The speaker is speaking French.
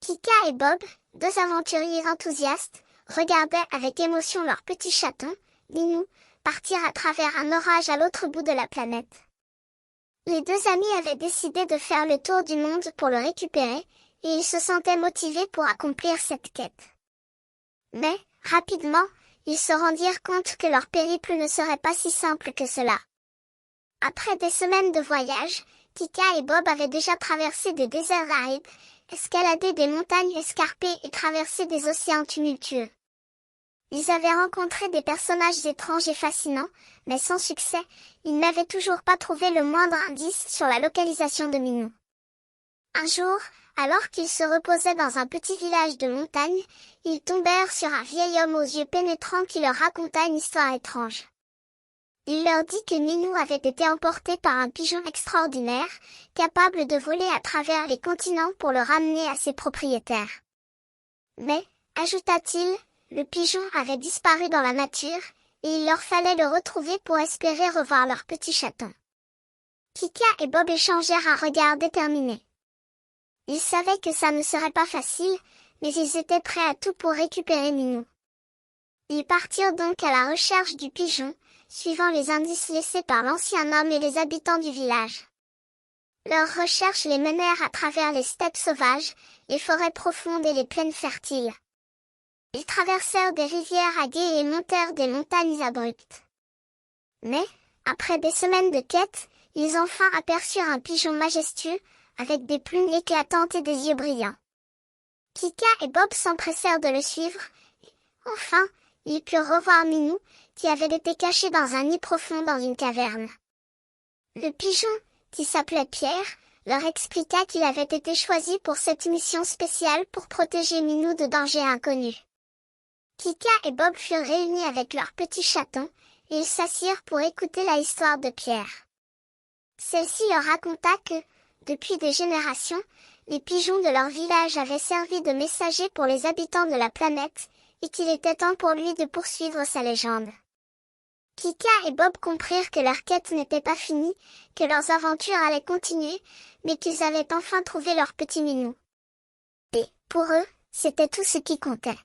Kika et Bob, deux aventuriers enthousiastes, regardaient avec émotion leur petit chaton, Minou, partir à travers un orage à l'autre bout de la planète. Les deux amis avaient décidé de faire le tour du monde pour le récupérer, et ils se sentaient motivés pour accomplir cette quête. Mais, rapidement, ils se rendirent compte que leur périple ne serait pas si simple que cela. Après des semaines de voyage, Kika et Bob avaient déjà traversé des déserts arides, escaladé des montagnes escarpées et traversé des océans tumultueux. Ils avaient rencontré des personnages étranges et fascinants, mais sans succès, ils n'avaient toujours pas trouvé le moindre indice sur la localisation de Minou. Un jour, alors qu'ils se reposaient dans un petit village de montagne, ils tombèrent sur un vieil homme aux yeux pénétrants qui leur raconta une histoire étrange. Il leur dit que Minou avait été emporté par un pigeon extraordinaire, capable de voler à travers les continents pour le ramener à ses propriétaires. Mais, ajouta-t-il, le pigeon avait disparu dans la nature, et il leur fallait le retrouver pour espérer revoir leur petit chaton. Kika et Bob échangèrent un regard déterminé. Ils savaient que ça ne serait pas facile, mais ils étaient prêts à tout pour récupérer Minou. Ils partirent donc à la recherche du pigeon, suivant les indices laissés par l'ancien homme et les habitants du village. Leurs recherches les menèrent à travers les steppes sauvages, les forêts profondes et les plaines fertiles. Ils traversèrent des rivières à gué et montèrent des montagnes abruptes. Mais, après des semaines de quête, ils enfin aperçurent un pigeon majestueux, avec des plumes éclatantes et des yeux brillants. Kika et Bob s'empressèrent de le suivre, et, enfin, ils purent revoir Minou, qui avait été caché dans un nid profond dans une caverne. Le pigeon, qui s'appelait Pierre, leur expliqua qu'il avait été choisi pour cette mission spéciale pour protéger Minou de dangers inconnus. Kika et Bob furent réunis avec leur petit chaton, et ils s'assirent pour écouter la histoire de Pierre. Celle-ci leur raconta que, depuis des générations, les pigeons de leur village avaient servi de messagers pour les habitants de la planète, et qu'il était temps pour lui de poursuivre sa légende. Kika et Bob comprirent que leur quête n'était pas finie, que leurs aventures allaient continuer, mais qu'ils avaient enfin trouvé leur petit Minou. Et, pour eux, c'était tout ce qui comptait.